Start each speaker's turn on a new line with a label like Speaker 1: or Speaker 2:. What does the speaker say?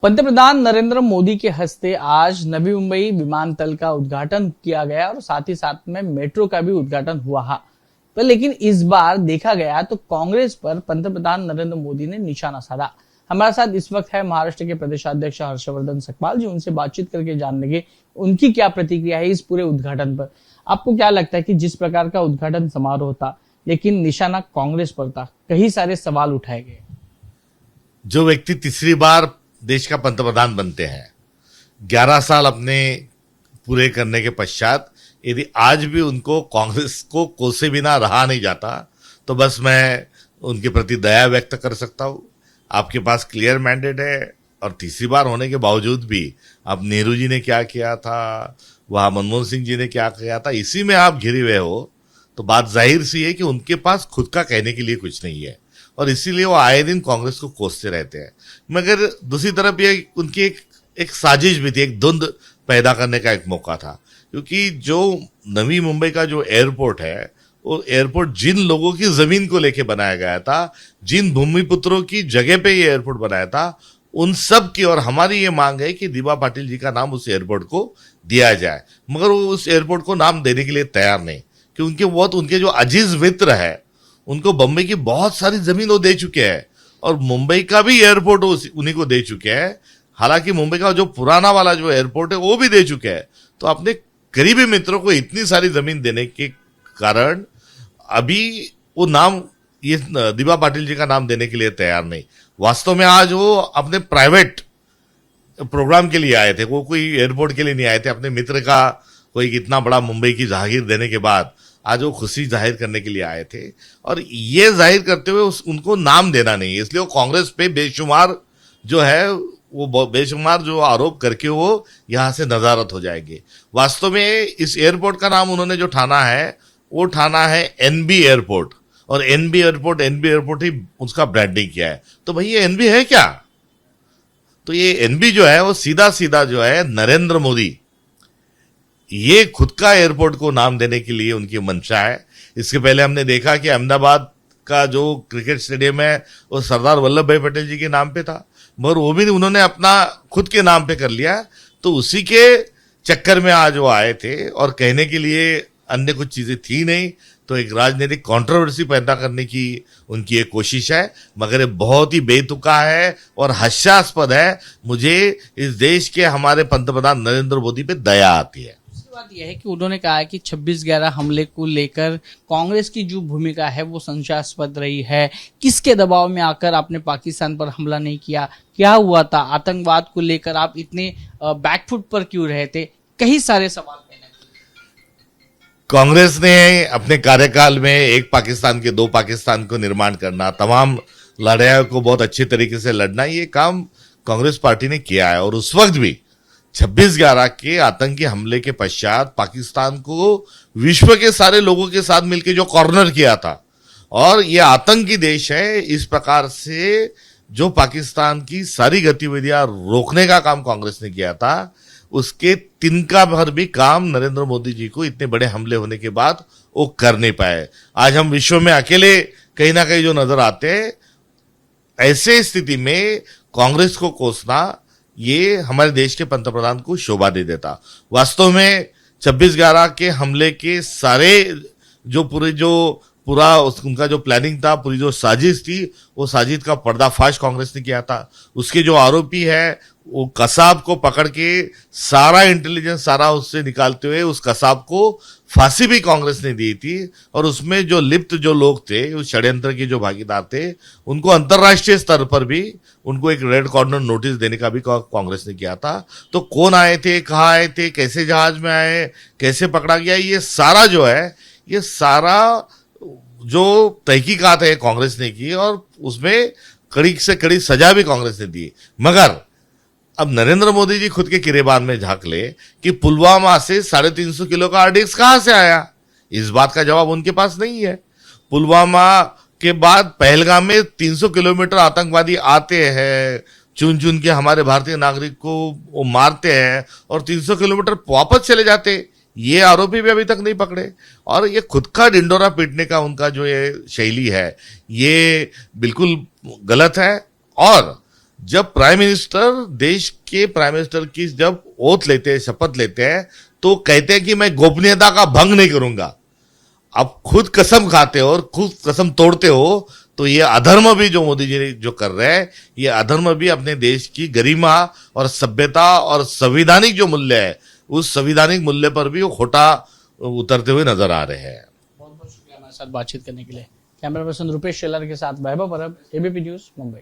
Speaker 1: पंतप्रधान नरेंद्र मोदी के हस्ते आज नवी मुंबई विमानतल का उद्घाटन किया गया और साथ ही साथ में मेट्रो का भी उद्घाटन हुआ। पर लेकिन इस बार देखा गया तो कांग्रेस पर पंतप्रधान नरेंद्र मोदी ने निशाना साधा। हमारे साथ इस वक्त है महाराष्ट्र के प्रदेशाध्यक्ष हर्षवर्धन सकपाल जी, उनसे बातचीत करके जान लेंगे उनकी क्या प्रतिक्रिया है इस पूरे उद्घाटन पर। आपको क्या लगता है कि जिस प्रकार का उद्घाटन समारोह था लेकिन निशाना कांग्रेस पर था, कई सारे सवाल उठाए गए।
Speaker 2: जो व्यक्ति तीसरी बार देश का पंतप्रधान बनते हैं, 11 साल अपने पूरे करने के पश्चात यदि आज भी उनको कांग्रेस को कोसे बिना रहा नहीं जाता तो बस मैं उनके प्रति दया व्यक्त कर सकता हूँ। आपके पास क्लियर मैंडेट है और तीसरी बार होने के बावजूद भी अब नेहरू जी ने क्या किया था, वहाँ मनमोहन सिंह जी ने क्या किया था, इसी में आप घिरे हुए हो, तो बात जाहिर सी है कि उनके पास खुद का कहने के लिए कुछ नहीं है और इसीलिए वो आए दिन कांग्रेस को कोसते रहते हैं। मगर दूसरी तरफ ये उनकी एक साजिश भी थी, एक धुंध पैदा करने का एक मौका था, क्योंकि जो नवी मुंबई का जो एयरपोर्ट है वो एयरपोर्ट जिन लोगों की जमीन को लेके बनाया गया था, जिन भूमिपुत्रों की जगह पे ये एयरपोर्ट बनाया था, उन सब की और हमारी ये मांग है कि दिबा पाटिल जी का नाम उस एयरपोर्ट को दिया जाए। मगर वो उस एयरपोर्ट को नाम देने के लिए तैयार नहीं, क्योंकि उनके जो अजीज मित्र है उनको बम्बई की बहुत सारी जमीन वो दे चुके हैं और मुंबई का भी एयरपोर्ट उन्हीं को दे चुके हैं। हालांकि मुंबई का जो पुराना वाला जो एयरपोर्ट है वो भी दे चुके हैं। तो अपने करीबी मित्रों को इतनी सारी जमीन देने के कारण अभी वो नाम ये दिबा पाटिल जी का नाम देने के लिए तैयार नहीं। वास्तव में आज वो अपने प्राइवेट प्रोग्राम के लिए आए थे, वो कोई एयरपोर्ट के लिए नहीं आए थे। अपने मित्र का कोई इतना बड़ा मुंबई की जागीर देने के बाद आज वो खुशी जाहिर करने के लिए आए थे और ये जाहिर करते हुए उनको नाम देना नहीं है, इसलिए वो कांग्रेस पे बेशुमार जो है वो बेशुमार जो आरोप करके वो यहां से नजारत हो जाएंगे। वास्तव में इस एयरपोर्ट का नाम उन्होंने जो ठाना है वो ठाना है एनबी एयरपोर्ट और एनबी एयरपोर्ट ही उसका ब्रांडिंग किया है। तो भाई ये एनबी है क्या? तो ये एनबी जो है वो सीधा सीधा जो है नरेंद्र मोदी ये खुद का एयरपोर्ट को नाम देने के लिए उनकी मंशा है। इसके पहले हमने देखा कि अहमदाबाद का जो क्रिकेट स्टेडियम है वो सरदार वल्लभ भाई पटेल जी के नाम पे था, मगर वो भी उन्होंने अपना खुद के नाम पे कर लिया। तो उसी के चक्कर में आज वो आए थे और कहने के लिए अन्य कुछ चीजें थी नहीं, तो एक राजनीतिक कंट्रोवर्सी पैदा करने की उनकी एक कोशिश है, मगर ये बहुत ही बेतुका है और हास्यास्पद है। मुझे इस देश के हमारे पंतप्रधान नरेंद्र मोदी पे दया आती है।
Speaker 1: बात यह है कि उन्होंने कहा कि 26/11 हमले को लेकर कांग्रेस की जो भूमिका है वो संशयास्पद रही है। किसके दबाव में आकर आपने पाकिस्तान पर हमला नहीं किया? क्या हुआ था? आतंकवाद को लेकर आप इतने बैकफुट पर क्यों रहे थे? कई सारे सवाल पैदा किए।
Speaker 2: कांग्रेस ने अपने कार्यकाल में एक पाकिस्तान के 2 पाकिस्तान को निर्माण करना, तमाम लड़ाइयों को बहुत अच्छे तरीके से लड़ना, ये काम कांग्रेस पार्टी ने किया है। और उस वक्त भी 26/11 के आतंकी हमले के पश्चात पाकिस्तान को विश्व के सारे लोगों के साथ मिलकर जो कॉर्नर किया था और ये आतंकी देश है, इस प्रकार से जो पाकिस्तान की सारी गतिविधियां रोकने का काम कांग्रेस ने किया था, उसके तिनका भर भी काम नरेंद्र मोदी जी को इतने बड़े हमले होने के बाद वो कर नहीं पाए। आज हम विश्व में अकेले कहीं ना कहीं जो नजर आते हैं, ऐसे स्थिति में कांग्रेस को कोसना ये हमारे देश के पंतप्रधान को शोभा दे देता। वास्तव में 26/11 के हमले के सारे पूरा उनका जो प्लानिंग था, पूरी जो साजिश थी, वो साजिश का पर्दाफाश कांग्रेस ने किया था। उसके जो आरोपी है वो कसाब को पकड़ के सारा इंटेलिजेंस सारा उससे निकालते हुए उस कसाब को फांसी भी कांग्रेस ने दी थी और उसमें जो लिप्त जो लोग थे, उस षड्यंत्र के जो भागीदार थे, उनको अंतर्राष्ट्रीय स्तर पर भी उनको एक रेड कॉर्नर नोटिस देने का भी कांग्रेस ने किया था। तो कौन आए थे, कहाँ आए थे, कैसे जहाज में आए, कैसे पकड़ा गया, ये सारा जो है, ये सारा जो तहकीकात है कांग्रेस ने की और उसमें कड़ी से कड़ी सजा भी कांग्रेस ने दी। मगर अब नरेंद्र मोदी जी खुद के गिरेबान में झांक ले कि पुलवामा से 350 किलो का आरडीएक्स कहां से आया, इस बात का जवाब उनके पास नहीं है। पुलवामा के बाद पहलगाम में 300 किलोमीटर आतंकवादी आते हैं, चुन चुन के हमारे भारतीय नागरिक को वो मारते हैं और 300 किलोमीटर वापस चले जाते। ये आरोपी भी अभी तक नहीं पकड़े और ये खुद का डिंडोरा पीटने का उनका जो ये शैली है, ये बिल्कुल गलत है। और जब प्राइम मिनिस्टर देश के प्राइम मिनिस्टर की जब ओथ लेते हैं, शपथ लेते हैं, तो कहते हैं कि मैं गोपनीयता का भंग नहीं करूंगा। आप खुद कसम खाते हो और खुद कसम तोड़ते हो, तो ये अधर्म भी जो मोदी जी जो कर रहे हैं, ये अधर्म भी अपने देश की गरिमा और सभ्यता और संवैधानिक जो मूल्य है, उस संवैधानिक मूल्य पर भी वो खोटा उतरते हुए नजर आ रहे हैं।
Speaker 1: बहुत बहुत शुक्रिया हमारे साथ बातचीत करने के लिए। कैमरा पर्सन रुपेश शेलार के साथ वैभव परब, एबीपी न्यूज, मुंबई।